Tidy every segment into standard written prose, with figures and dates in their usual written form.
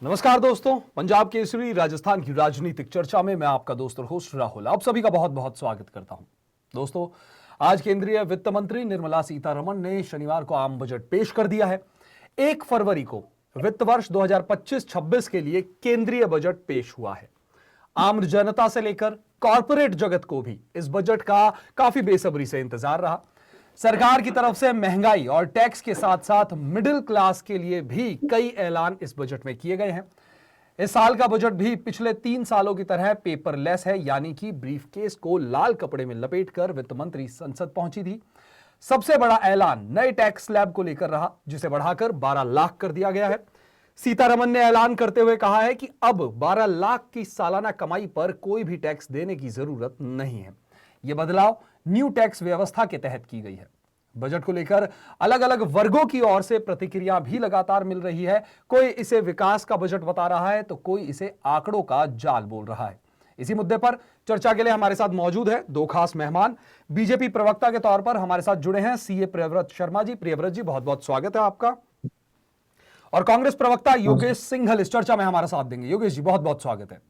नमस्कार दोस्तों, पंजाब केसरी राजस्थान की राजनीतिक चर्चा में मैं आपका दोस्त और होस्ट राहुल आप सभी का बहुत बहुत स्वागत करता हूं। दोस्तों, आज केंद्रीय वित्त मंत्री निर्मला सीतारमण ने शनिवार को आम बजट पेश कर दिया है। 1 फरवरी को वित्त वर्ष 2025-26 के लिए केंद्रीय बजट पेश हुआ है। आम जनता से लेकर कॉरपोरेट जगत को भी इस बजट का काफी बेसब्री से इंतजार रहा। सरकार की तरफ से महंगाई और टैक्स के साथ साथ मिडिल क्लास के लिए भी कई ऐलान इस बजट में किए गए हैं। इस साल का बजट भी पिछले 3 सालों की तरह पेपरलेस है, यानी कि ब्रीफकेस को लाल कपड़े में लपेटकर वित्त मंत्री संसद पहुंची थी। सबसे बड़ा ऐलान नए टैक्स स्लैब को लेकर रहा, जिसे बढ़ाकर 12 लाख कर दिया गया है। सीतारमण ने ऐलान करते हुए कहा है कि अब 12 लाख की सालाना कमाई पर कोई भी टैक्स देने की जरूरत नहीं है। यह बदलाव न्यू टैक्स व्यवस्था के तहत की गई है। बजट को लेकर अलग अलग वर्गों की ओर से प्रतिक्रिया भी लगातार मिल रही है। कोई इसे विकास का बजट बता रहा है तो कोई इसे आंकड़ों का जाल बोल रहा है। इसी मुद्दे पर चर्चा के लिए हमारे साथ मौजूद है 2 खास मेहमान। बीजेपी प्रवक्ता के तौर पर हमारे साथ जुड़े हैं सीए प्रियव्रत शर्मा जी। प्रियव्रत जी, बहुत बहुत स्वागत है आपका। और कांग्रेस प्रवक्ता योगेश सिंघल इस चर्चा में हमारा साथ देंगे। योगेश जी, बहुत बहुत स्वागत है।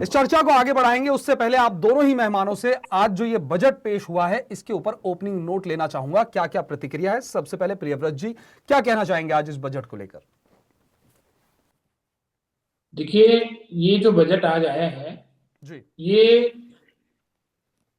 इस चर्चा को आगे बढ़ाएंगे उससे पहले आप दोनों ही मेहमानों से आज जो ये बजट पेश हुआ है इसके ऊपर ओपनिंग नोट लेना चाहूंगा। क्या क्या प्रतिक्रिया है? सबसे पहले प्रियव्रत जी, क्या कहना चाहेंगे आज इस बजट को लेकर? देखिए, ये जो बजट आज आया है जी, ये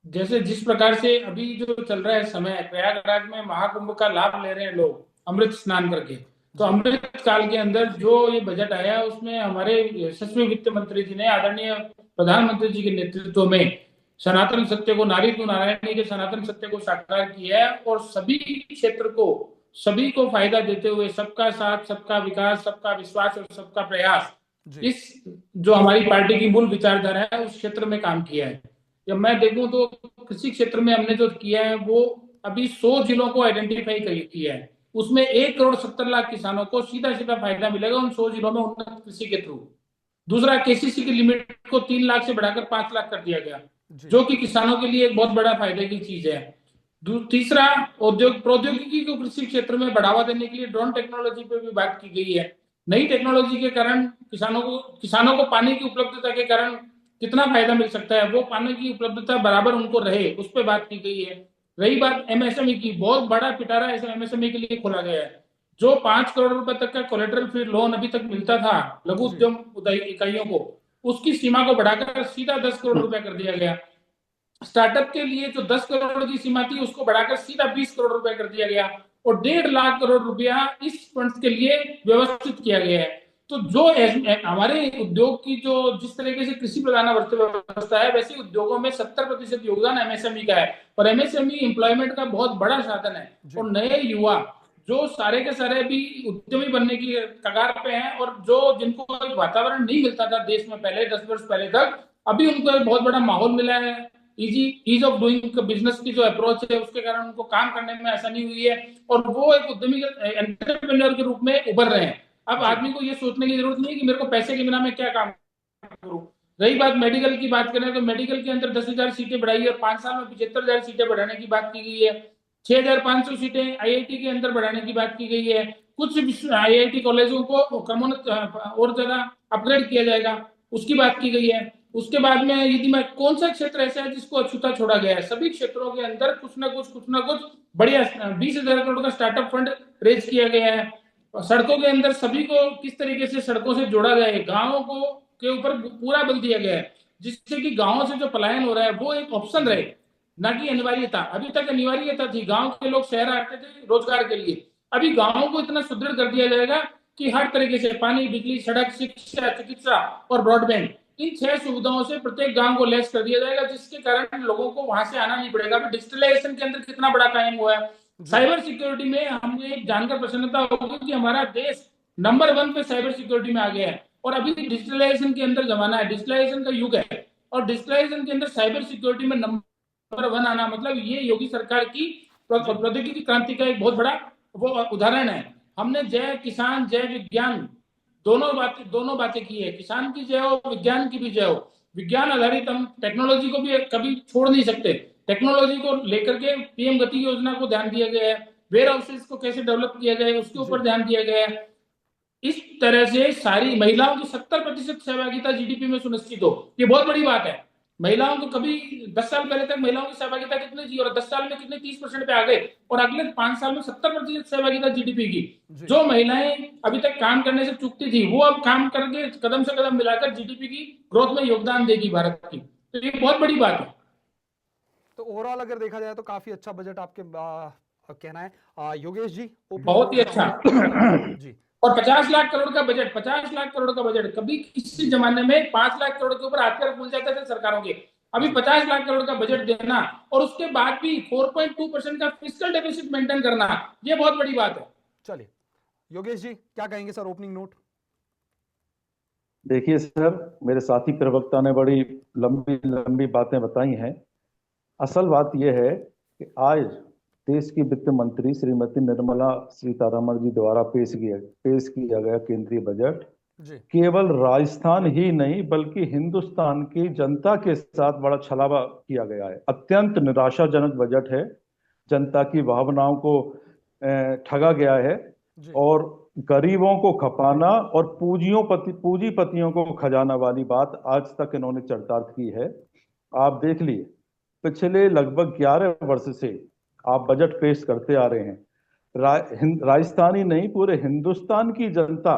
जैसे जिस प्रकार से अभी जो चल रहा है समय, प्रयागराज में महाकुंभ का लाभ ले रहे हैं लोग अमृत स्नान करके। तो जी, अमृत काल के अंदर जो ये बजट आया उसमें हमारे यशस्वी वित्त मंत्री जी ने आदरणीय प्रधानमंत्री जी के नेतृत्व में सनातन सत्य को, नारी तू नारायणी के सनातन सत्य को साकार किया है और सभी क्षेत्र को, सभी को फायदा देते हुए सबका साथ, सबका विकास, सबका विश्वास और सबका प्रयास, जी, इस जो हमारी पार्टी की मूल विचारधारा है उस क्षेत्र में काम किया है। जब मैं देखूं तो कृषि क्षेत्र में हमने जो किया है वो अभी 100 जिलों को आइडेंटिफाई किया है। उसमें 1,70,00,000 किसानों को सीधा सीधा फायदा मिलेगा उन 100 जिलों में उन्नत कृषि के थ्रू। दूसरा, केसीसी की लिमिट को 3 लाख से बढ़ाकर 5 लाख कर दिया गया, जी, जो कि किसानों के लिए एक बहुत बड़ा फायदे की चीज है। तीसरा, उद्योग प्रौद्योगिकी को कृषि क्षेत्र में बढ़ावा देने के लिए ड्रोन टेक्नोलॉजी पे भी बात की गई है। नई टेक्नोलॉजी के कारण किसानों को पानी की उपलब्धता के कारण कितना फायदा मिल सकता है, वो पानी की उपलब्धता बराबर उनको रहे, उस पर बात की गई है। रही बात एमएसएमई की, बहुत बड़ा पिटारा ऐसा एमएसएमई के लिए खोला गया है। जो 5 करोड़ रुपए तक का कोलेटरल फ्री लोन अभी तक मिलता था लघु जी, उद्यम इकाइयों को, उसकी सीमा को बढ़ाकर सीधा 10 करोड़ रुपए कर दिया गया। स्टार्टअप के लिए जो 10 करोड़ की सीमा थी उसको बढ़ाकर सीधा 20 करोड़ रुपए कर दिया गया और 1.5 लाख करोड़ रुपया इस फंड के लिए व्यवस्थित किया गया है। तो जो हमारे उद्योग की जो जिस तरीके से कृषि प्रधान अर्थव्यवस्था है, वैसे उद्योगों में 70% योगदान एमएसएमई का है और एमएसएमई एम्प्लॉयमेंट का बहुत बड़ा साधन है। जी, और नए युवा जो सारे के सारे भी उद्यमी बनने की कगार पे हैं और जो जिनको एक वातावरण नहीं मिलता था देश में पहले 10 वर्ष पहले तक, अभी उनको एक बहुत बड़ा माहौल मिला है। ईज ऑफ डूइंग बिजनेस की जो अप्रोच है उसके कारण उनको काम करने में आसानी हुई है और वो एक उद्यमी एंटरप्रेन्योर के रूप में उभर रहे हैं। अब जी, आदमी को ये सोचने की जरूरत नहीं है कि मेरे को पैसे के बिना मैं क्या काम करूं। रही बात मेडिकल की, बात करें तो मेडिकल के अंदर 10,000 सीटें बढ़ाई और 5 साल में 75,000 सीटें बढ़ाने की बात की गई है। 6,500 सीटें आईआईटी के अंदर बढ़ाने की बात की गई है। कुछ आईआईटी कॉलेजों को क्रमोन्नत और ज्यादा अपग्रेड किया जाएगा, उसकी बात की गई है। उसके बाद में यदि मैं कौन सा क्षेत्र ऐसा है जिसको अछूता छोड़ा गया है, सभी क्षेत्रों के अंदर कुछ ना कुछ बढ़िया 20,000 करोड़ का स्टार्टअप फंड रेज किया गया है। सड़कों के अंदर सभी को किस तरीके से सड़कों से जोड़ा गया है, गांवों को के ऊपर पूरा बल दिया गया है, जिससे कि गांवों से जो पलायन हो रहा है वो एक ऑप्शन जी, रहे, ना कि अनिवार्यता। अभी तक अनिवार्यता थी, गांव के लोग शहर आते थे रोजगार के लिए। अभी गांवों को इतना सुदृढ़ कर दिया जाएगा कि हर तरीके से पानी, बिजली, सड़क, शिक्षा, चिकित्सा और ब्रॉडबैंड, इन 6 सुविधाओं से प्रत्येक गांव को लैस कर दिया जाएगा, जिसके कारण लोगों को वहां से आना नहीं पड़ेगा। अभी डिजिटलाइजेशन के अंदर कितना बड़ा कायम हुआ है। जी, साइबर सिक्योरिटी में हमें जानकर प्रसन्नता होगी कि हमारा देश नंबर 1 पे साइबर सिक्योरिटी में आ गया है और अभी डिजिटलाइजेशन के अंदर जमाना है, डिजिटलाइजेशन का युग है और डिजिटलाइजेशन के अंदर साइबर सिक्योरिटी में नंबर 1 आना मतलब ये योगी सरकार की जी, प्रौद्योगिकी क्रांति का एक बहुत बड़ा वो उदाहरण है। हमने जय किसान, जय विज्ञान, दोनों बातें की है। किसान की जय हो, विज्ञान की भी जय हो। विज्ञान आधारित हम टेक्नोलॉजी को भी कभी छोड़ नहीं सकते। टेक्नोलॉजी को लेकर के पीएम गति योजना को ध्यान दिया गया है। वेयर हाउसेज को कैसे डेवलप किया जाए उसके जी, ऊपर ध्यान दिया गया है। इस तरह से सारी महिलाओं की 70% सहभागिता जीडीपी में सुनिश्चित हो, ये बहुत बड़ी बात है। महिलाओं को कभी 10 साल पहले तक महिलाओं की सहभागिता कितनी थी और 10 साल में कितने 30% पे आ गए, और अगले 5 साल में 70% सहभागिता जीडीपी की। जो महिलाएं अभी तक काम करने से चूकती थी, वो अब काम करके कदम से कदम मिलाकर जीडीपी की ग्रोथ में योगदान देगी भारत की। तो ये बहुत बड़ी बात है। तो ओवरऑल अगर देखा जाए तो काफी अच्छा बजट आपके कहना है। योगेश जी, ओपनिंग बहुत ही नोट अच्छा। चाहूंगा जी। और 50 लाख करोड़ का बजट, 50 लाख करोड़ का बजट, कभी किसी जमाने में 5 लाख करोड़ के ऊपर हाथ पैर फूल जाते थे सरकारों के। अभी 50 लाख करोड़ का बजट देना और उसके बाद भी 4.2% का फिस्कल डेफिसिट मेंटेन करना, ये बहुत बड़ी बात है। चलिए योगेश जी क्या कहेंगे सर, ओपनिंग नोट। देखिए सर, मेरे साथी प्रवक्ता ने बड़ी लंबी लंबी बातें बताई हैं। असल बात यह है कि आज देश की वित्त मंत्री श्रीमती निर्मला सीतारमण जी द्वारा पेश किया गया केंद्रीय बजट जी केवल राजस्थान ही नहीं बल्कि हिंदुस्तान की जनता के साथ बड़ा छलावा किया गया है। अत्यंत निराशाजनक बजट है। जनता की भावनाओं को ठगा गया है जी और गरीबों को खपाना और पूंजीपतियों को खजाना वाली बात आज तक इन्होंने चरितार्थ की है। आप देख लिए पिछले लगभग 11 वर्ष से आप बजट पेश करते आ रहे हैं। राजस्थान ही नहीं पूरे हिंदुस्तान की जनता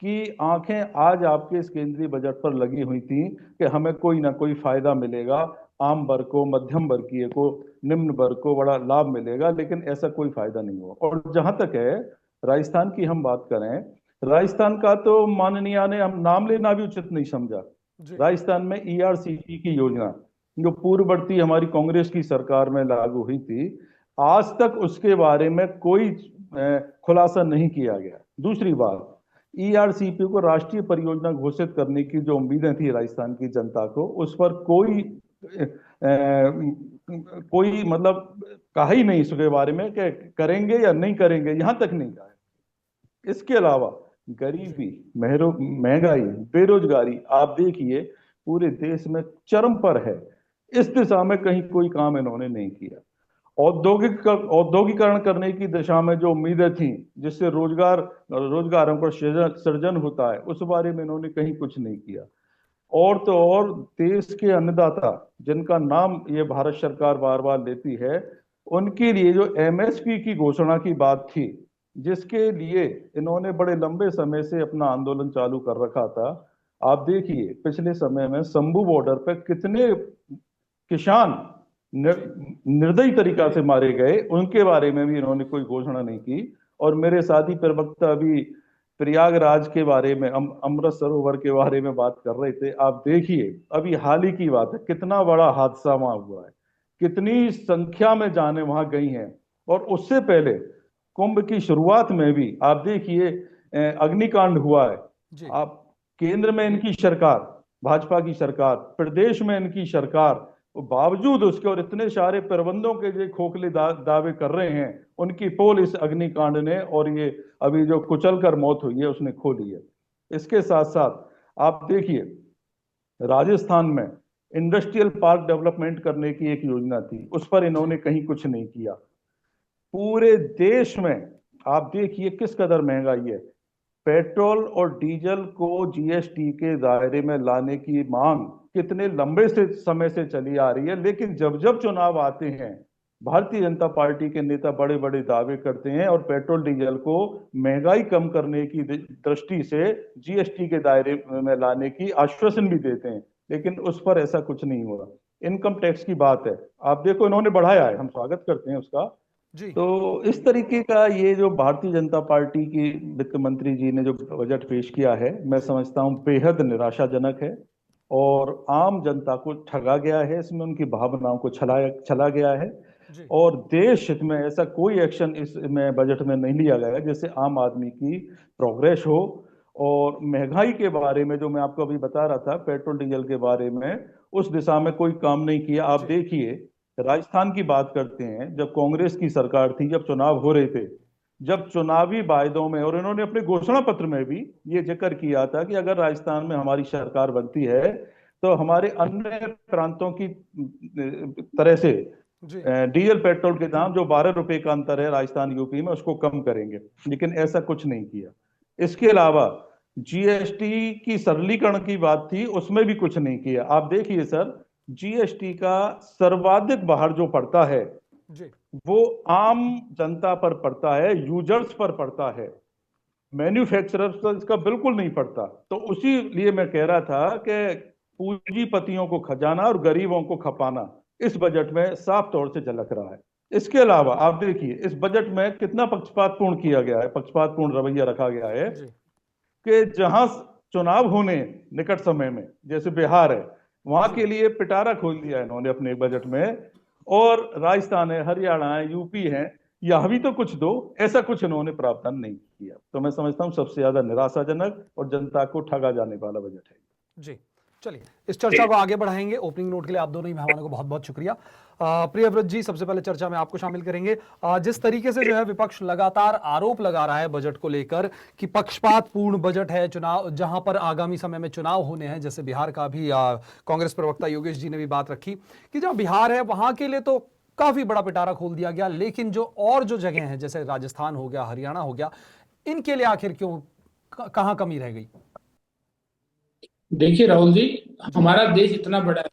की आंखें आज आपके इस केंद्रीय बजट पर लगी हुई थी कि हमें कोई ना कोई फायदा मिलेगा, आम वर्ग को, मध्यम वर्गीय को, निम्न वर्ग को बड़ा लाभ मिलेगा, लेकिन ऐसा कोई फायदा नहीं हुआ। और जहां तक है राजस्थान की हम बात करें, राजस्थान का तो माननीय ने हम नाम लेना भी उचित नहीं समझा। जी राजस्थान में ईआरसीपी की योजना जो पूर्ववर्ती हमारी कांग्रेस की सरकार में लागू हुई थी, आज तक उसके बारे में कोई खुलासा नहीं किया गया। दूसरी बात, ईआरसीपी को राष्ट्रीय परियोजना घोषित करने की जो उम्मीदें थी राजस्थान की जनता को, उस पर कोई मतलब कहा ही नहीं इसके बारे में कि करेंगे या नहीं करेंगे, यहां तक नहीं कहा है। इसके अलावा गरीबी, महंगाई, बेरोजगारी आप देखिए पूरे देश में चरम पर है। इस दिशा में कहीं कोई काम इन्होंने नहीं किया। औद्योगिकरण करने की दिशा में जो उम्मीदें थी जिससे रोजगारों का सृजन होता है, उस बारे में इन्होंने कहीं कुछ नहीं किया। और तो और देश के अन्नदाता जिनका नाम ये भारत सरकार बार बार लेती है, उनके लिए जो एमएसपी की घोषणा की बात थी, जिसके लिए इन्होंने बड़े लंबे समय से अपना आंदोलन चालू कर रखा था, आप देखिए पिछले समय में शंभू बॉर्डर पर कितने किसान निर्दयी तरीका से मारे गए, उनके बारे में भी इन्होंने कोई घोषणा नहीं की। और मेरे साथी प्रवक्ता अभी प्रयागराज के बारे में, अमृत सरोवर के बारे में बात कर रहे थे। आप देखिए अभी हाल ही की बात है, कितना बड़ा हादसा वहां हुआ है, कितनी संख्या में जाने वहां गई हैं। और उससे पहले कुंभ की शुरुआत में भी आप देखिए अग्निकांड हुआ है। जी आप केंद्र में इनकी सरकार, भाजपा की सरकार, प्रदेश में इनकी सरकार, बावजूद उसके और इतने सारे प्रबंधों के जो खोखले दावे कर रहे हैं, उनकी पोल इस अग्निकांड ने और ये अभी जो कुचल कर मौत हुई है उसने खो दी है। इसके साथ साथ आप देखिए राजस्थान में इंडस्ट्रियल पार्क डेवलपमेंट करने की एक योजना थी, उस पर इन्होंने कहीं कुछ नहीं किया। पूरे देश में आप देखिए किस कदर महंगाई है। पेट्रोल और डीजल को जीएसटी के दायरे में लाने की मांग कितने लंबे से समय से चली आ रही है, लेकिन जब जब चुनाव आते हैं भारतीय जनता पार्टी के नेता बड़े बड़े दावे करते हैं और पेट्रोल डीजल को महंगाई कम करने की दृष्टि से जीएसटी के दायरे में लाने की आश्वासन भी देते हैं, लेकिन उस पर ऐसा कुछ नहीं हुआ। इनकम टैक्स की बात है, आप देखो इन्होंने बढ़ाया है, हम स्वागत करते हैं उसका। जी तो इस तरीके का ये जो भारतीय जनता पार्टी की वित्त मंत्री जी ने जो बजट पेश किया है, मैं समझता हूं बेहद निराशाजनक है और आम जनता को ठगा गया है, इसमें उनकी भावनाओं को छला गया है। जी और देश हित में ऐसा कोई एक्शन इसमें बजट में नहीं लिया गया जिससे आम आदमी की प्रोग्रेस हो। और महंगाई के बारे में जो मैं आपको अभी बता रहा था, पेट्रोल डीजल के बारे में, उस दिशा में कोई काम नहीं किया। आप जी देखिए राजस्थान की बात करते हैं, जब कांग्रेस की सरकार थी, जब चुनाव हो रहे थे, जब चुनावी वायदों में और इन्होंने अपने घोषणा पत्र में भी ये जिक्र किया था कि अगर राजस्थान में हमारी सरकार बनती है तो हमारे अन्य प्रांतों की तरह से जी डीजल पेट्रोल के दाम जो 12 रुपए का अंतर है राजस्थान यूपी में, उसको कम करेंगे। लेकिन ऐसा कुछ नहीं किया। इसके अलावा जीएसटी की सरलीकरण की बात थी, उसमें भी कुछ नहीं किया। आप देखिए सर, जीएसटी का सर्वाधिक बाहर जो पड़ता है जी वो आम जनता पर पड़ता है, यूजर्स पर पड़ता है, मैन्युफैक्चरर्स पर इसका बिल्कुल नहीं पड़ता। तो उसी लिए मैं कह रहा था कि पूंजीपतियों को खजाना और गरीबों को खपाना इस बजट में साफ तौर से झलक रहा है। इसके अलावा आप देखिए इस बजट में कितना पक्षपातपूर्ण किया गया है, पक्षपातपूर्ण रवैया रखा गया है जी कि जहां चुनाव होने निकट समय में, जैसे बिहार है, वहां के लिए पिटारा खोल दिया है इन्होंने अपने बजट में, और राजस्थान है, हरियाणा है, यूपी है, यहां भी तो कुछ दो, ऐसा कुछ इन्होंने प्रावधान नहीं किया। तो मैं समझता हूं सबसे ज्यादा निराशाजनक और जनता को ठगा जाने वाला बजट है। जी चलिए इस चर्चा को आगे बढ़ाएंगे। ओपनिंग नोट के लिए आप दोनों ही मेहमानों को बहुत बहुत शुक्रिया। प्रियव्रत जी, सबसे पहले चर्चा में आपको शामिल करेंगे। जिस तरीके से जो है विपक्ष लगातार आरोप लगा रहा है बजट को लेकर कि पक्षपातपूर्ण बजट है, चुनाव जहां पर आगामी समय में चुनाव होने हैं, जैसे बिहार का भी कांग्रेस प्रवक्ता योगेश जी ने भी बात रखी कि जहां बिहार है वहां के लिए तो काफी बड़ा पिटारा खोल दिया गया, लेकिन जो और जो जगह हैं जैसे राजस्थान हो गया, हरियाणा हो गया, इनके लिए आखिर क्यों कहां कमी रह गई? देखिए राहुल जी, हमारा देश इतना बड़ा है,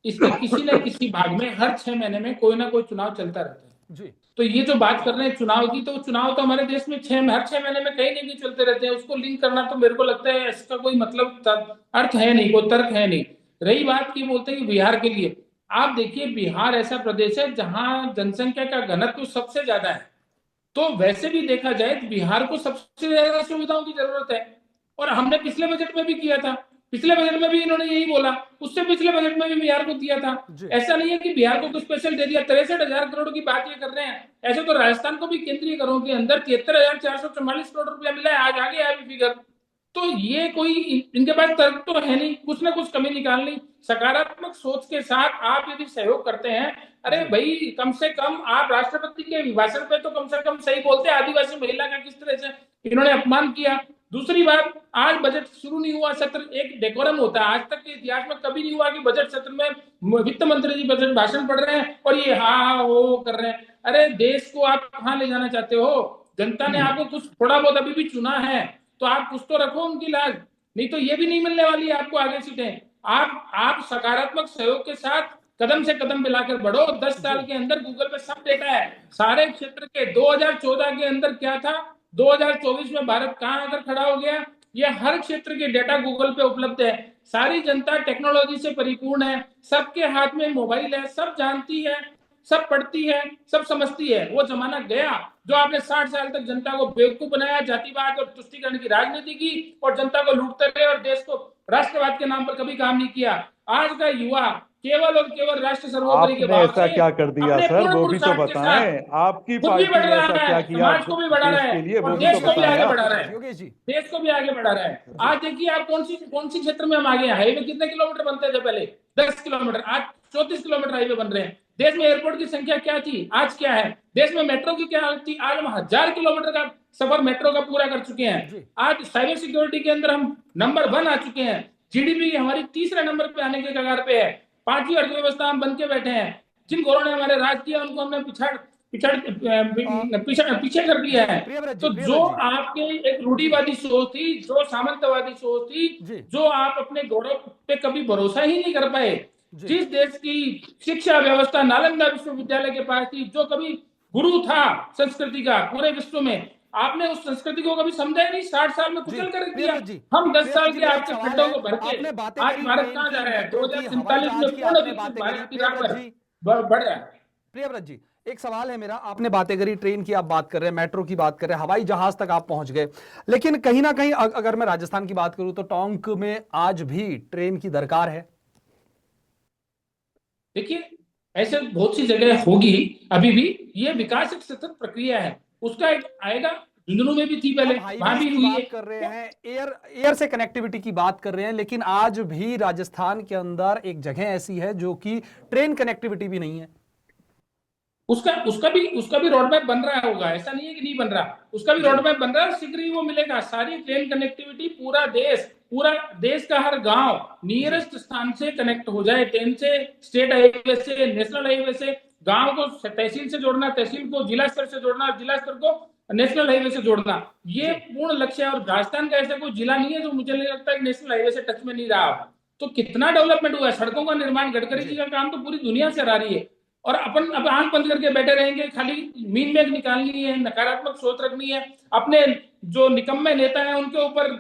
इसके किसी न किसी भाग में हर 6 महीने में कोई ना कोई चुनाव चलता रहता है। जी तो ये जो बात कर रहे हैं चुनाव की, तो चुनाव तो हमारे देश में हर 6 महीने में कहीं ना कहीं चलते रहते हैं। उसको लिंक करना तो मेरे को लगता है इसका कोई मतलब अर्थ है नहीं, कोई तर्क है नहीं। रही बात की बोलते हैं कि बिहार के लिए, आप देखिए बिहार ऐसा प्रदेश है जहां जनसंख्या का घनत्व सबसे ज्यादा है। तो वैसे भी देखा जाए तो बिहार को सबसे ज्यादा सुविधाओं की जरूरत है, और हमने पिछले बजट में भी किया था। पिछले बजट में भी इन्होंने यही बोला, उससे पिछले बजट में भी बिहार को दिया था। जी ऐसा नहीं है कि बिहार को कुछ स्पेशल दे दिया। 63,000 करोड़ की बात ये कर रहे हैं, ऐसे तो राजस्थान को भी केंद्रीय करों के अंदर 73,444 करोड़ रुपया मिला है, आज आ गया है फिगर। तो ये कोई इनके पास तर्क तो है नहीं, कुछ ना कुछ कमी निकालनी। सकारात्मक सोच के साथ आप यदि सहयोग करते हैं, अरे भाई कम से कम आप राष्ट्रपति के अभिभाषण पे तो कम से कम सही बोलते हैं। आदिवासी महिला का किस तरह से इन्होंने अपमान किया। दूसरी बात, आज बजट शुरू नहीं हुआ, सत्र एक डेकोरम होता है, आज तक के इतिहास में कभी नहीं हुआ कि बजट सत्र में वित्त मंत्री जी बजट भाषण पढ़ रहे हैं और ये हाँ हो कर रहे हैं। अरे देश को आप कहां ले जाना चाहते हो? जनता ने आपको कुछ थोड़ा बहुत अभी भी चुना है, तो आप कुछ तो रखो उनकी लाज, नहीं तो ये भी नहीं मिलने वाली है आपको आगे सीटें। आप सकारात्मक सहयोग के साथ कदम से कदम मिलाकर बढ़ो। 10 साल के अंदर गूगल पे सब डेटा है, सारे क्षेत्र के। 2014 के अंदर क्या था, 2024 में भारत कहां आकर खड़ा हो गया, ये हर क्षेत्र के डेटा गूगल पे उपलब्ध है। सारी जनता टेक्नोलॉजी से परिपूर्ण है, सबके हाथ में मोबाइल है, सब जानती है, सब पढ़ती है, सब समझती है। वो जमाना गया जो आपने 60 साल तक जनता को बेवकूफ बनाया, जातिवाद और तुष्टीकरण की राजनीति की और जनता को लूटते रहे और देश को राष्ट्रवाद के नाम पर कभी काम नहीं किया। आज का युवा केवल और केवल राष्ट्र सर्वोपरि के आपने भाव ऐसा से क्या कर दिया अपने सर, पूर्ण वो भी तो पुरुषार्थ के साथ बताएं। आपकी खुद भी पार्टी बढ़ ने रहा ऐसा क्या है, किया समाज को भी बढ़ा रहा देश के लिए, है वो और भी देश तो को भी बताएं आगे आप। बढ़ा रहा है। योगेश जी, देश को भी आगे बढ़ा रहा है। आज देखिए आप कौन सी क्षेत्र में हम आगे हैं। हाईवे कितने किलोमीटर बनते थे पहले? 10 किलोमीटर, आज 34 किलोमीटर हाईवे बन रहे हैं। देश में एयरपोर्ट की संख्या क्या थी, आज क्या है? देश में मेट्रो की क्या हालत थी, आज हम 1000 किलोमीटर का सफर मेट्रो का पूरा कर चुके हैं। आज साइबर सिक्योरिटी के अंदर हम नंबर 1 आ चुके हैं। जीडीपी हमारी तीसरे नंबर पे आने के कगार पे है। 5वीं अर्थव्यवस्था हम बन के बैठे हैं। जिन घोरों ने हमारे राज किया उनको हमने पीछे कर दिया है। तो जो आपके एक रूढ़िवादी सोच थी, जो सामंतवादी सोच थी, जो आप अपने गौरव पे कभी भरोसा ही नहीं कर पाए, जिस देश की शिक्षा व्यवस्था नालंदा विश्वविद्यालय के पास थी, जो कभी गुरु था संस्कृति का पूरे विश्व में, आपने उस संस्कृति को कभी समझा ही नहीं। 60 साल में कुचल कर दिया। हम 10 साल के आपके खड्डों को भर के आज भारत कहां जा रहा है? 2047 में पूर्ण विकसित भारत की राह पर बढ़ रहा है। प्रियव्रत जी, एक सवाल है मेरा। आपने बातें करी, ट्रेन की आप बात कर रहे हैं, मेट्रो की बात कर रहे हैं, हवाई जहाज तक आप पहुंच गए, लेकिन कहीं ना कहीं अगर मैं राजस्थान की बात करूं तो टोंक में आज भी ट्रेन की दरकार है। देखिए ऐसे बहुत सी जगह होगी, अभी भी ये विकास एक सतत प्रक्रिया है, उसका एक आएगा। झुंझुनू में भी थी पहले, वहां भी हुई है। कर रहे हैं एयर से कनेक्टिविटी की बात कर रहे हैं, लेकिन आज भी राजस्थान के अंदर एक जगह ऐसी है जो कि ट्रेन कनेक्टिविटी भी नहीं है। उसका भी रोड मैप बन रहा होगा, ऐसा नहीं है कि नहीं बन रहा। उसका भी रोड मैप बन रहा है, शीघ्र ही वो मिलेगा। सारी ट्रेन कनेक्टिविटी, पूरा देश का हर गांव नियरेस्ट स्थान से कनेक्ट हो जाए ट्रेन से, स्टेट हाईवे से, नेशनल हाईवे से। गांव को तहसील से जोड़ना, तहसील को जिला स्तर से जोड़ना, जिला स्तर को नेशनल हाईवे से जोड़ना, ये पूर्ण लक्ष्य है। और राजस्थान का ऐसा कोई जिला नहीं है जो मुझे नहीं लगता है नेशनल हाईवे से टच में नहीं रहा। तो कितना डेवलपमेंट हुआ है, सड़कों का निर्माण, गडकरी जी का काम तो पूरी दुनिया से आ रही है। और अपन अब आंख बंद करके बैठे रहेंगे, खाली मीन मेघ निकालनी है, नकारात्मक सोच रखनी है, अपने जो निकम्मे नेता है उनके ऊपर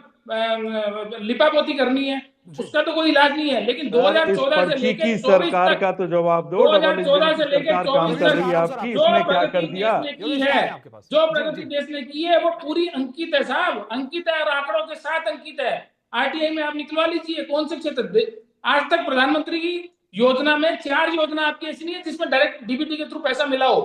लिपापोती करनी है, उसका तो कोई इलाज नहीं है। लेकिन 2014 से लेकर 24 सरकार तक, का तो जवाब दो। 2014 से लेकर सरकार काम 24 कर रही है तक आपकी, जो इसने क्या कर प्रगति दिया? देश ने की है, जो प्रगति देश ने की है वो पूरी अंकित है साहब, अंकित है और आंकड़ों के साथ अंकित है। आरटीआई में आप निकलवा लीजिए कौन से क्षेत्र। आज तक प्रधानमंत्री की योजना में 4 योजना आपकी ऐसी नहीं है जिसमें डायरेक्ट डीबीटी के थ्रू पैसा मिला हो।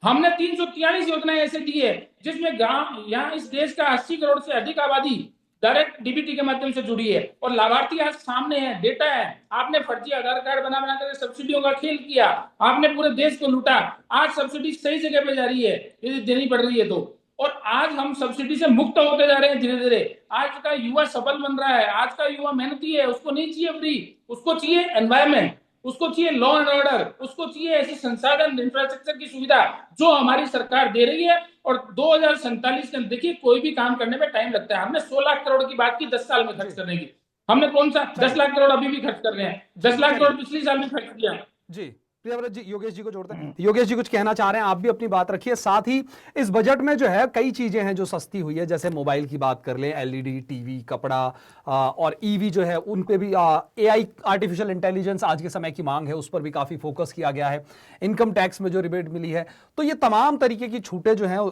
हमने 343 योजनाएं ऐसे दी है जिसमें गांव, यहाँ इस देश का 80 करोड़ से अधिक आबादी डायरेक्ट डीबीटी के माध्यम से जुड़ी है और लाभार्थी आज सामने है, डेटा है। आपने फर्जी आधार कार्ड बना कर सब्सिडियों का खेल किया, आपने पूरे देश को लूटा। आज सब्सिडी सही जगह पे जा रही है यदि देनी पड़ रही है तो, और आज हम सब्सिडी से मुक्त होते जा रहे हैं धीरे धीरे। आज का युवा सफल बन रहा है, आज का युवा मेहनती है, उसको नहीं चाहिए फ्री, उसको चाहिए एनवायरमेंट, उसको चाहिए लॉ एंड ऑर्डर, उसको चाहिए ऐसी संसाधन इंफ्रास्ट्रक्चर की सुविधा जो हमारी सरकार दे रही है। और 2047 के देखिए कोई भी काम करने में टाइम लगता है। हमने 16 लाख करोड़ की बात की 10 साल में खर्च करने की, हमने कौन सा 10 लाख करोड़ अभी भी खर्च कर रहे हैं, 10 लाख करोड़ पिछले साल में खर्च किया। जी प्रियव्रत जी, योगेश जी को जोड़ते हैं। योगेश जी कुछ कहना चाह रहे हैं, आप भी अपनी बात रखिए। साथ ही इस बजट में जो है कई चीजें हैं जो सस्ती हुई है, जैसे मोबाइल की बात कर लें, एलईडी टीवी, कपड़ा और ईवी जो है उन पे भी एआई, आर्टिफिशियल इंटेलिजेंस आज के समय की मांग है, उस पर भी काफी फोकस किया गया है। इनकम टैक्स में जो रिबेट मिली है, तो ये तमाम तरीके की छूटें जो है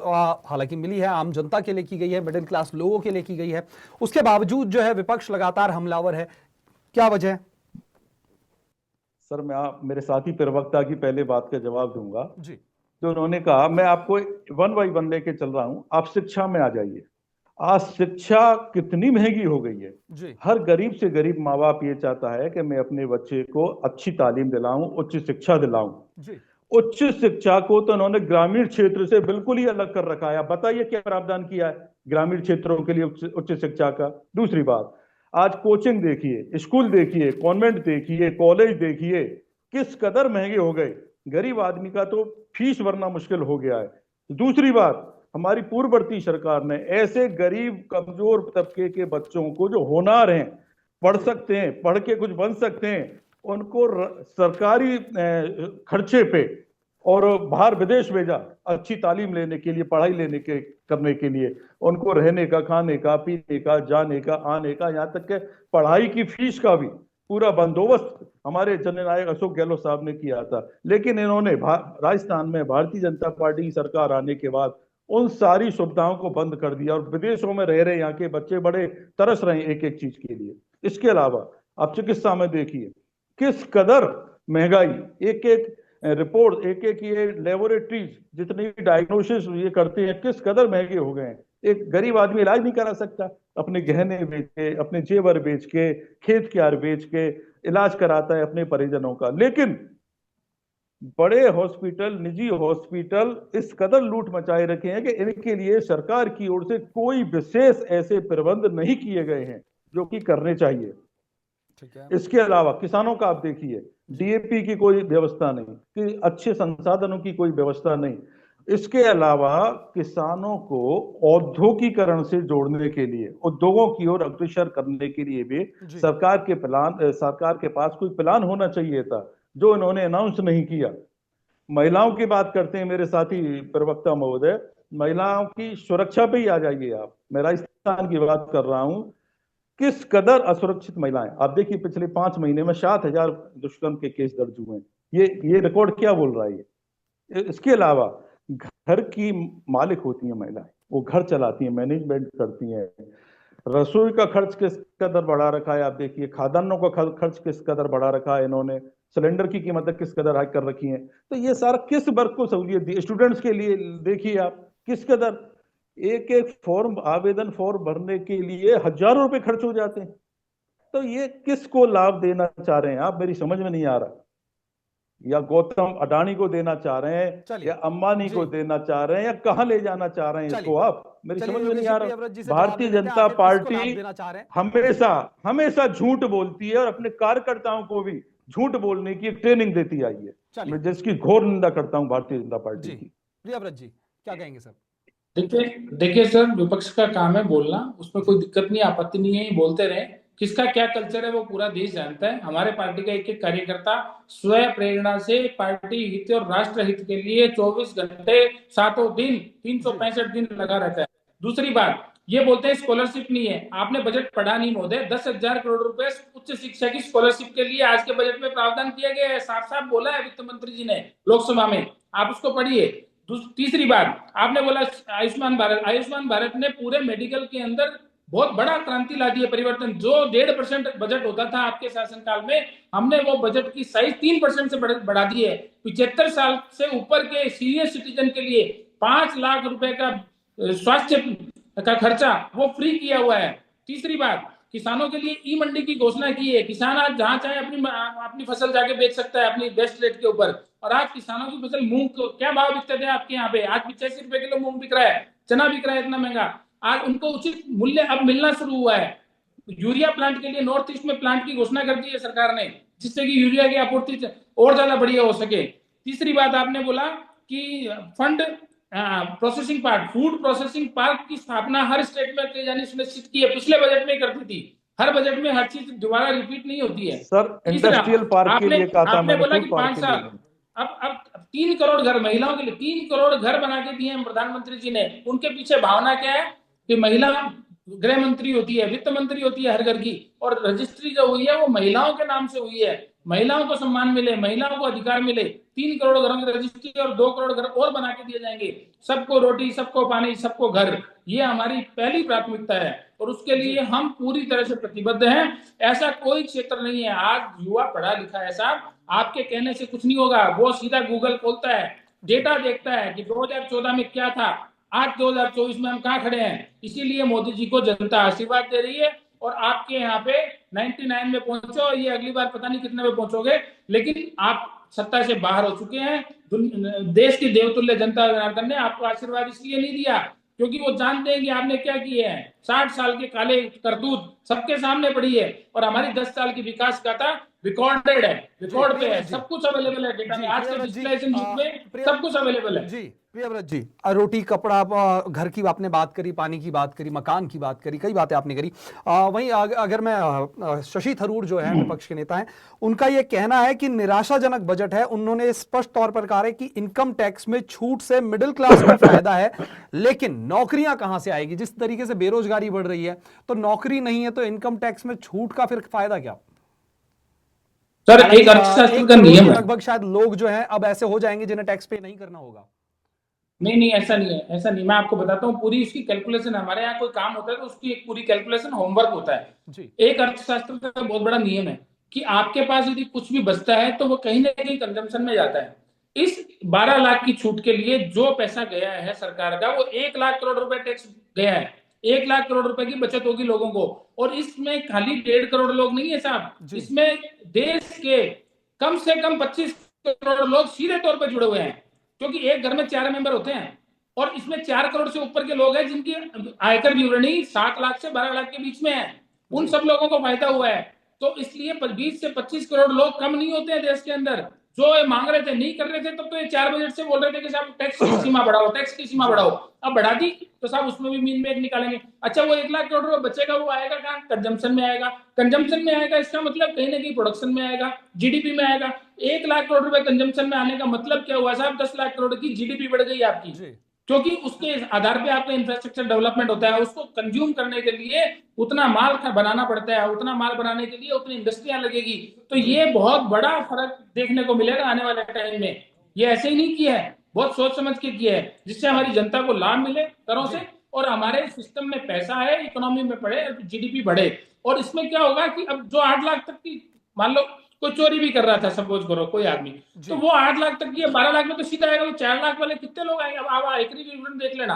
हालांकि मिली है, आम जनता के लिए की गई है, मिडिल क्लास लोगों के लिए की गई है। उसके बावजूद जो है विपक्ष लगातार हमलावर है, क्या वजह है? सर मैं मेरे साथी प्रवक्ता की पहले बात का जवाब दूंगा जी। जो उन्होंने कहा, मैं आपको 1 बाय 1 लेके चल रहा हूं। आप शिक्षा में आ जाइए। आज शिक्षा कितनी महंगी हो गई है जी। हर गरीब से गरीब माँ बाप ये चाहता है कि मैं अपने बच्चे को अच्छी तालीम दिलाऊं, उच्च शिक्षा दिलाऊं। जी। उच्च शिक्षा को तो उन्होंने ग्रामीण क्षेत्र से बिल्कुल ही अलग कर रखा है। बताइए क्या प्रावधान किया है ग्रामीण क्षेत्रों के लिए उच्च शिक्षा का? दूसरी बात, आज कोचिंग देखिए, स्कूल देखिए, कॉन्वेंट देखिए, कॉलेज देखिए, किस कदर महंगे हो गए। गरीब आदमी का तो फीस भरना मुश्किल हो गया है। दूसरी बात, हमारी पूर्ववर्ती सरकार ने ऐसे गरीब कमजोर तबके के बच्चों को जो होनहार हैं, पढ़ सकते हैं, पढ़ के कुछ बन सकते हैं, उनको सरकारी खर्चे पे और बाहर विदेश भेजा अच्छी तालीम लेने के लिए, पढ़ाई लेने के करने के लिए। उनको रहने का, खाने का, पीने का, जाने का, आने का, यहाँ तक के पढ़ाई की फीस का भी पूरा बंदोबस्त हमारे जननायक अशोक गहलोत साहब ने किया था। लेकिन इन्होंने राजस्थान में भारतीय जनता पार्टी की सरकार आने के बाद उन सारी सुविधाओं को बंद कर दिया और विदेशों में रह रहे यहाँ के बच्चे बड़े तरस रहे हैं एक एक चीज के लिए। इसके अलावा आप चिकित्सा में देखिए किस कदर महंगाई, एक एक रिपोर्ट, एक एक ये लेबोरेटरीज जितनी डायग्नोसिस ये करते हैं किस कदर महंगे हो गए हैं। एक गरीब आदमी इलाज नहीं करा सकता, अपने गहने बेच के, अपने जेवर बेच के, खेत क्यार बेच के इलाज कराता है अपने परिजनों का। लेकिन बड़े हॉस्पिटल, निजी हॉस्पिटल इस कदर लूट मचाए रखे हैं कि इनके लिए सरकार की ओर से कोई विशेष ऐसे प्रबंध नहीं किए गए हैं जो कि करने चाहिए। इसके अलावा किसानों का आप देखिए, डीएपी की कोई व्यवस्था नहीं, कि अच्छे संसाधनों की कोई व्यवस्था नहीं। इसके अलावा किसानों को औद्योगिकरण से जोड़ने के लिए, उद्योगों की ओर अग्रसर करने के लिए भी सरकार के पास कोई प्लान होना चाहिए था, जो इन्होंने अनाउंस नहीं किया। महिलाओं की बात करते हैं मेरे साथी प्रवक्ता महोदय, महिलाओं की सुरक्षा पे ही आ जाइए आप। मैं राजस्थान की बात कर रहा हूं, किस कदर असुरक्षित महिलाएं। आप देखिए पिछले 5 महीने में 7,000 दुष्कर्म के केस दर्ज हुए हैं। ये रिकॉर्ड क्या बोल रहा है? इसके अलावा घर की मालिक होती हैं महिलाएं, वो घर चलाती हैं, मैनेजमेंट करती हैं। रसोई का खर्च किस कदर बढ़ा रखा है आप देखिए, खाद्यान्नों का खर्च किस कदर बढ़ा रखा है इन्होंने, सिलेंडर की कीमतें किस कदर हाइक कर रखी हैं। तो ये सारा किस वर्ग को सहूलियत दी? स्टूडेंट्स के लिए देखिए आप किस कदर, एक एक फॉर्म, आवेदन फॉर्म भरने के लिए हजारों रुपए खर्च हो जाते हैं। तो ये किसको लाभ देना चाह रहे हैं आप, मेरी समझ में नहीं आ रहा। या गौतम अडानी को देना चाह रहे हैं, या अंबानी को देना चाह रहे हैं, या कहां ले जाना चाह रहे हैं इसको आप, मेरी समझ में नहीं आ रहा। भारतीय जनता पार्टी हमेशा हमेशा झूठ बोलती है और अपने कार्यकर्ताओं को भी झूठ बोलने की ट्रेनिंग देती आई है, मैं जिसकी घोर निंदा करता हूं भारतीय जनता पार्टी की। प्रियव्रत जी क्या कहेंगे सर? देखिए देखिए सर, विपक्ष का काम है बोलना, उसमें कोई दिक्कत नहीं, आपत्ति नहीं है, ये बोलते रहे। किसका क्या कल्चर है वो पूरा देश जानता है। हमारे पार्टी का एक एक कार्यकर्ता स्वयं प्रेरणा से पार्टी हित और राष्ट्र हित के लिए 24 घंटे, सातों दिन, 365 दिन लगा रहता है। दूसरी बात, ये बोलते हैं स्कॉलरशिप नहीं है। आपने बजट पढ़ा नहीं महोदय। 10,000 करोड़ रुपए उच्च शिक्षा की स्कॉलरशिप के लिए आज के बजट में प्रावधान किया गया है। साफ साफ बोला है वित्त मंत्री जी ने लोकसभा में, आप उसको पढ़िए। तीसरी बात, आपने बोला आयुष्मान भारत। आयुष्मान भारत ने पूरे मेडिकल के अंदर बहुत बड़ा क्रांति ला दी है, परिवर्तन। जो 1.5% बजट होता था आपके शासनकाल में, हमने वो बजट की साइज 3% से बढ़ा दी है। 75 साल से ऊपर के सीनियर सिटीजन के लिए 5 लाख रुपए का स्वास्थ्य का खर्चा वो फ्री किया हुआ है। तीसरी बात, किसानों के लिए ई मंडी की घोषणा की है। किसान आज जहां चाहे अपनी अपनी फसल जाके बेच सकता है अपनी बेस्ट रेट के ऊपर। और आज किसानों की फसल, मूंग को क्या भाव बिकते थे आपके यहाँ पे? आज 85 रुपए किलो मूंग बिक रहा है, चना बिक रहा है इतना महंगा। आज उनको उचित मूल्य अब मिलना शुरू हुआ है। यूरिया प्लांट के लिए नॉर्थ ईस्ट में प्लांट की घोषणा कर दी है सरकार ने, जिससे कि यूरिया की आपूर्ति और ज्यादा बढ़िया हो सके। तीसरी बात, आपने बोला कि fund processing park, food processing park की स्थापना हर स्टेट में की जानी सुनिश्चित की है। पिछले बजट में करती थी। हर बजट में हर चीज दोबारा रिपीट नहीं होती है। सर तीसरा, इंडस्ट्रियल पार्क के आपने लिए कहा था आपने मैंने, बोला फूड कि पार्क 5 के साल, लिए। अब 3 करोड़ घर महिलाओं के लिए, 3 करोड़ घर बना के दिए हैं प्रधानमंत्री जी ने। उनके पीछे भावना क्या है कि महिला गृह मंत्री होती है, वित्त मंत्री होती है हर घर की, और रजिस्ट्री जो हुई है वो महिलाओं के नाम से हुई है। महिलाओं को सम्मान मिले, महिलाओं को अधिकार मिले। 3 करोड़ घरों की रजिस्ट्री और 2 करोड़ घर और बना के दिए जाएंगे। सबको रोटी, सबको पानी, सबको घर, ये हमारी पहली प्राथमिकता है और उसके लिए हम पूरी तरह से प्रतिबद्ध हैं। ऐसा कोई क्षेत्र नहीं है, आज युवा पढ़ा लिखा है साहब, आपके कहने से कुछ नहीं होगा। वो सीधा गूगल खोलता है, डेटा देखता है कि 2014 में क्या था, आज 2024 में हम कहाँ खड़े हैं। इसीलिए मोदी जी को जनता आशीर्वाद दे रही है। और आपके यहाँ पे 99 में पहुंचो, ये अगली बार पता नहीं कितने में पहुंचोगे, लेकिन आप सत्ता से बाहर हो चुके हैं। देश की देवतुल्य जनता जनार्दन ने आपको आशीर्वाद इसलिए नहीं दिया क्योंकि वो जानते हैं कि आपने क्या किए हैं। 60 साल के काले करतूत सबके सामने पड़ी है और हमारी 10 साल की विकास गाथा रिकॉर्डेड है, रिकॉर्ड पे है, सब कुछ अवेलेबल है डेटा में। आज के डिजिटलाइजेशन युग में सब कुछ अवेलेबल है। जी प्रियव्रत जी, रोटी, कपड़ा, घर की आपने बात करी, पानी की बात करी, मकान की बात करी, कई बातें आपने करी। वहीं अगर मैं शशि थरूर जो है विपक्ष के नेता हैं, उनका यह कहना है कि निराशाजनक बजट है। उन्होंने स्पष्ट तौर पर कहा है कि इनकम टैक्स में छूट से मिडिल क्लास को फायदा है, लेकिन नौकरियां कहां से आएगी? जिस तरीके से बेरोजगारी बढ़ रही है, तो नौकरी नहीं है तो इनकम टैक्स में छूट का फिर फायदा क्या? सर, एक अर्थशास्त्र का नियम है, लगभग शायद लोग जो है अब ऐसे हो जाएंगे जिन्हें टैक्स पे नहीं करना होगा। नहीं नहीं, ऐसा नहीं है, ऐसा नहीं। मैं आपको बताता हूँ, पूरी उसकी कैलकुलेशन, हमारे यहाँ कोई काम होता है तो उसकी एक पूरी कैलकुलेशन, होमवर्क होता है जी। एक अर्थशास्त्र का बहुत बड़ा नियम है कि आपके पास यदि कुछ भी बचता है तो वो कहीं ना कहीं कंजम्पशन में जाता है। इस 12 लाख की छूट के लिए जो पैसा गया है सरकार का, वो 1 लाख करोड़ रुपए टैक्स गया है। 1 लाख करोड़ रुपए की बचत होगी लोगों को। और इसमें खाली 1.5 करोड़ लोग नहीं है साहब, इसमें देश के कम से कम 25 करोड़ लोग सीधे तौर पर जुड़े हुए हैं, क्योंकि एक घर में 4 मेंबर होते हैं। और इसमें 4 करोड़ से ऊपर के लोग हैं जिनकी आयकर विवरणी 7 लाख से 12 लाख के बीच में है। उन सब लोगों को फायदा हुआ है। तो इसलिए 20 से 25 करोड़ लोग कम नहीं होते हैं देश के अंदर। जो ये मांग रहे थे, नहीं कर रहे थे, तब तो ये 4 बजट से बोल रहे थे कि साहब टैक्स की सीमा बढ़ाओ, टैक्स की सीमा बढ़ाओ। अब बढ़ा दी तो साहब उसमें भी मीन में निकालेंगे। अच्छा, वो 1 लाख करोड़ रुपए बचेगा, वो आएगा कहाँ? कंजम्पशन में आएगा। कंजम्पशन में आएगा, इसका मतलब कहीं ना कहीं प्रोडक्शन में आएगा, जीडीपी में आएगा। 1 लाख करोड़ रुपए कंजम्पशन में आने का मतलब क्या हुआ साहब? 10 लाख करोड़ की जीडीपी बढ़ गई आपकी, क्योंकि उसके आधार पे आपका इंफ्रास्ट्रक्चर डेवलपमेंट होता है। उसको कंज्यूम करने के लिए उतना माल बनाना पड़ता है, उतना माल बनाने के लिए उतनी इंडस्ट्रियां लगेगी। तो ये बहुत बड़ा फर्क देखने को मिलेगा आने वाले टाइम में। ये ऐसे ही नहीं किया है, बहुत सोच समझ के किया है, जिससे हमारी जनता को लाभ मिले करों से, और हमारे सिस्टम में पैसा है, इकोनॉमी में बढ़े, जीडीपी बढ़े। और इसमें क्या होगा कि अब जो 8 लाख तक की, मान लो कोई चोरी भी कर रहा था, सपोज करो कोई आदमी, तो वो 8 लाख तक की 12 लाख में तो सीधा आएगा। वो 4 लाख वाले कितने लोग आएंगे? अब आप आयकर विवरण देख लेना,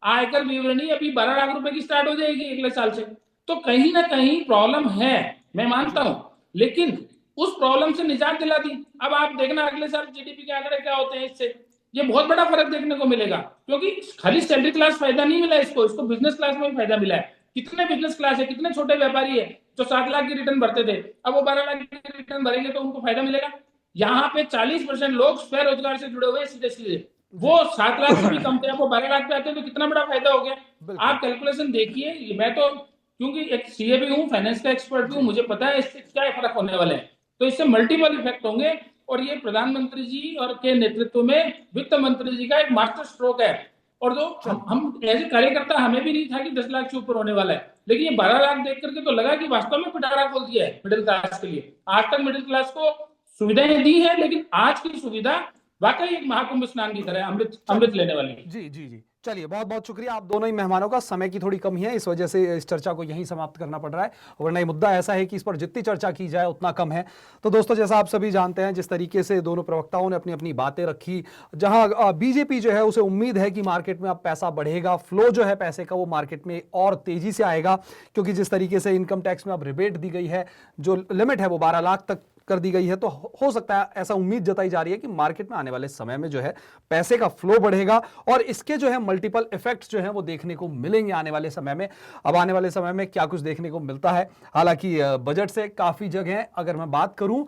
आयकर विवरणी अभी 12 लाख रुपए की स्टार्ट हो जाएगी अगले साल से। तो कहीं ना कहीं प्रॉब्लम है, मैं मानता हूं, लेकिन उस प्रॉब्लम से निजात दिला दी। अब आप देखना अगले साल जीडीपी के आंकड़े क्या होते हैं, इससे ये बहुत बड़ा फर्क देखने को मिलेगा। क्योंकि खाली सैलरी क्लास फायदा नहीं मिला इसको बिजनेस क्लास में भी फायदा मिला है। कितने बिजनेस क्लास है, कितने छोटे व्यापारी है जो 7 लाख की रिटर्न भरते थे, अब वो 12 लाख की रिटर्न भरेंगे तो उनको फायदा मिलेगा। यहाँ पे 40% लोग स्वरोजगार से जुड़े हुए सीधे सीधे, वो 7 लाख से भी कम थे, आप वो 12 लाख पे आते तो कितना बड़ा फायदा हो गया। आप कैलकुलेशन देखिए, मैं तो क्योंकि एक सीए भी हूँ, फाइनेंस का एक्सपर्ट भी हूँ, मुझे पता है इससे क्या फर्क होने वाले हैं। तो इससे मल्टीपल इफेक्ट होंगे, और ये प्रधानमंत्री जी और के नेतृत्व में वित्त मंत्री जी का एक मास्टर स्ट्रोक है। और जो हम एज ए कार्यकर्ता, हमें भी नहीं था कि 10 लाख से ऊपर होने वाला है, लेकिन ये 12 लाख देख करके तो लगा कि वास्तव में पिटारा खोल दिया है मिडिल क्लास के लिए। आज तक मिडिल क्लास को सुविधाएं दी है, लेकिन आज की सुविधा वाकई एक महाकुंभ स्नान की तरह अमृत लेने वाली है। जी जी जी, चलिए बहुत बहुत शुक्रिया आप दोनों ही मेहमानों का। समय की थोड़ी कमी है, इस वजह से इस चर्चा को यहीं समाप्त करना पड़ रहा है, वरना ये मुद्दा ऐसा है कि इस पर जितनी चर्चा की जाए उतना कम है। तो दोस्तों, जैसा आप सभी जानते हैं, जिस तरीके से दोनों प्रवक्ताओं ने अपनी अपनी बातें रखी, जहां बीजेपी जो है उसे उम्मीद है कि मार्केट में अब पैसा बढ़ेगा, फ्लो जो है पैसे का वो मार्केट में और तेजी से आएगा, क्योंकि जिस तरीके से इनकम टैक्स में अब रिबेट दी गई है, जो लिमिट है वो 12 लाख तक कर दी गई है, तो हो सकता है, ऐसा उम्मीद जताई जा रही है कि मार्केट में आने वाले समय में जो है पैसे का फ्लो बढ़ेगा और इसके जो है मल्टीपल इफेक्ट्स जो है वो देखने को मिलेंगे आने वाले समय में। अब आने वाले समय में क्या कुछ देखने को मिलता है, हालांकि बजट से काफी जगह, अगर मैं बात करूं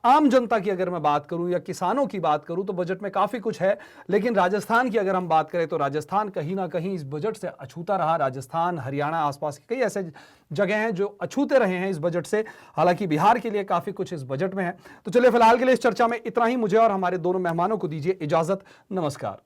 आम जनता की, अगर मैं बात करूं या किसानों की बात करूं, तो बजट में काफी कुछ है, लेकिन राजस्थान की अगर हम बात करें तो राजस्थान कहीं ना कहीं इस बजट से अछूता रहा। राजस्थान, हरियाणा, आसपास के कई ऐसे जगह हैं जो अछूते रहे हैं इस बजट से, हालांकि बिहार के लिए काफी कुछ इस बजट में है। तो चलिए फिलहाल के लिए इस चर्चा में इतना ही। मुझे और हमारे दोनों मेहमानों को दीजिए इजाजत। नमस्कार।